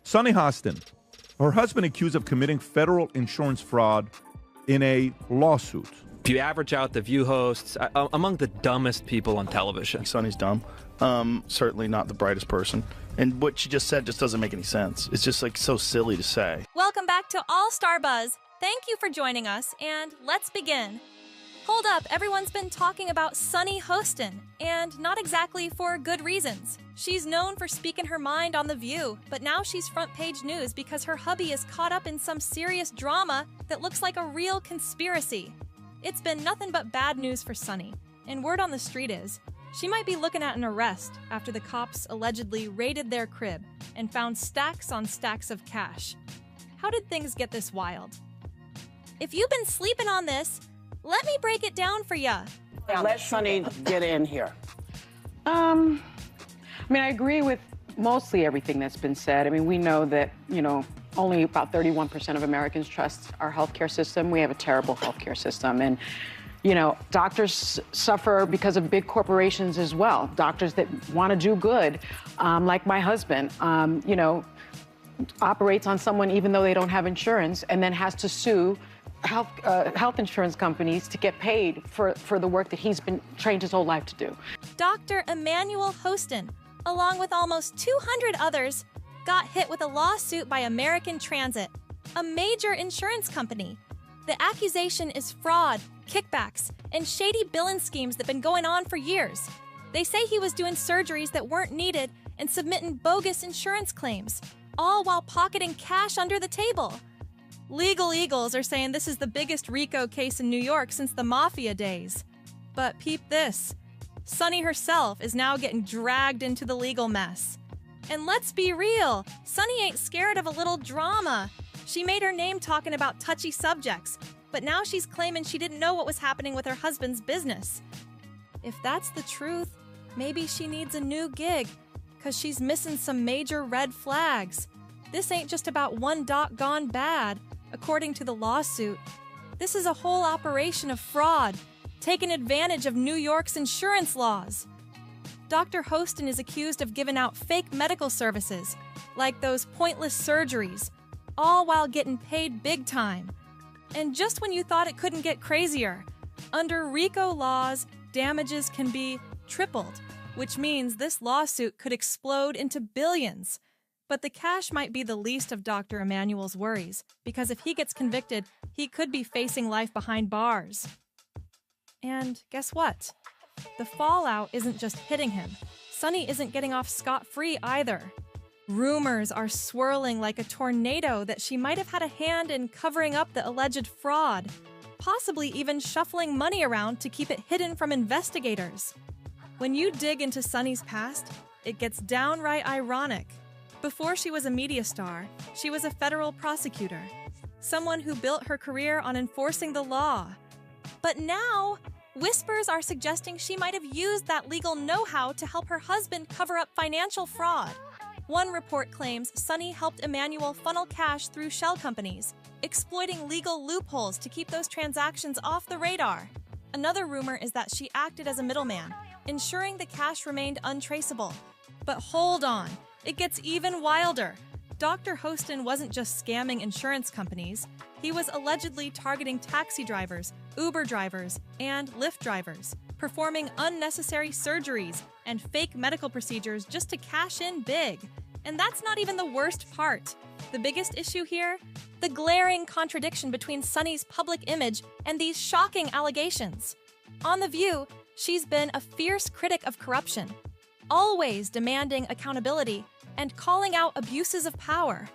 Sunny Hostin, her husband accused of committing federal insurance fraud in a lawsuit. If you average out the View hosts, among the dumbest people on television. Sunny's dumb. Certainly not the brightest person. And what she just said just doesn't make any sense. It's just like so silly to say. Welcome back to All Star Buzz. Thank you for joining us, and let's begin. Hold up, everyone's been talking about Sunny Hostin, and not exactly for good reasons. She's known for speaking her mind on The View, but now she's front page news because her hubby is caught up in some serious drama that looks like a real conspiracy. It's been nothing but bad news for Sunny, and word on the street is she might be looking at an arrest after the cops allegedly raided their crib and found stacks on stacks of cash. How did things get this wild? If you've been sleeping on this, let me break it down for ya. Let Sunny get in here. I mean, I agree with mostly everything that's been said. I mean, we know that, only about 31% of Americans trust our healthcare system. We have a terrible healthcare system. And, doctors suffer because of big corporations as well. Doctors that want to do good, like my husband, operates on someone even though they don't have insurance and then has to sue health insurance companies to get paid for the work that he's been trained his whole life to do. Dr. Emmanuel Hostin, along with almost 200 others, got hit with a lawsuit by American Transit, a major insurance company. The accusation is fraud, kickbacks, and shady billing schemes that have been going on for years. They say he was doing surgeries that weren't needed and submitting bogus insurance claims, all while pocketing cash under the table. Legal Eagles are saying this is the biggest RICO case in New York since the Mafia days. But peep this. Sunny herself is now getting dragged into the legal mess. And let's be real, Sunny ain't scared of a little drama. She made her name talking about touchy subjects, but now she's claiming she didn't know what was happening with her husband's business. If that's the truth, maybe she needs a new gig, because she's missing some major red flags. This ain't just about one doc gone bad. According to the lawsuit, this is a whole operation of fraud, taking advantage of New York's insurance laws. Dr. Hostin is accused of giving out fake medical services, like those pointless surgeries, all while getting paid big time. And just when you thought it couldn't get crazier, under RICO laws, damages can be tripled, which means this lawsuit could explode into billions. But the cash might be the least of Dr. Emmanuel's worries, because if he gets convicted, he could be facing life behind bars. And guess what? The fallout isn't just hitting him. Sunny isn't getting off scot-free either. Rumors are swirling like a tornado that she might have had a hand in covering up the alleged fraud, possibly even shuffling money around to keep it hidden from investigators. When you dig into Sunny's past, it gets downright ironic. Before she was a media star, she was a federal prosecutor, someone who built her career on enforcing the law. But now, whispers are suggesting she might have used that legal know-how to help her husband cover up financial fraud. One report claims Sunny helped Emmanuel funnel cash through shell companies, exploiting legal loopholes to keep those transactions off the radar. Another rumor is that she acted as a middleman, ensuring the cash remained untraceable. But hold on. It gets even wilder. Dr. Hostin wasn't just scamming insurance companies. He was allegedly targeting taxi drivers, Uber drivers, and Lyft drivers, performing unnecessary surgeries and fake medical procedures just to cash in big. And that's not even the worst part. The biggest issue here? The glaring contradiction between Sunny's public image and these shocking allegations. On The View, she's been a fierce critic of corruption, always demanding accountability and calling out abuses of power.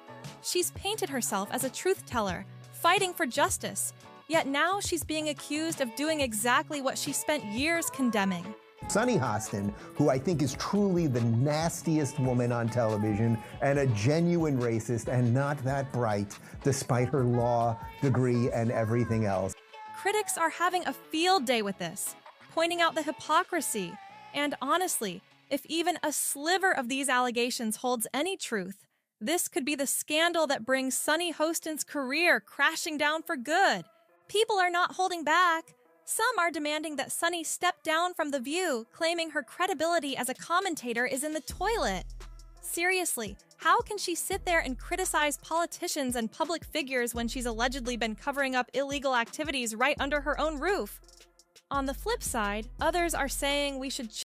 She's painted herself as a truth teller, fighting for justice, yet now she's being accused of doing exactly what she spent years condemning. Sunny Hostin, who I think is truly the nastiest woman on television and a genuine racist and not that bright, despite her law degree and everything else. Critics are having a field day with this, pointing out the hypocrisy. And honestly, if even a sliver of these allegations holds any truth, this could be the scandal that brings Sunny Hostin's career crashing down for good. People are not holding back. Some are demanding that Sunny step down from The View, claiming her credibility as a commentator is in the toilet. Seriously, how can she sit there and criticize politicians and public figures when she's allegedly been covering up illegal activities right under her own roof? On the flip side, others are saying we should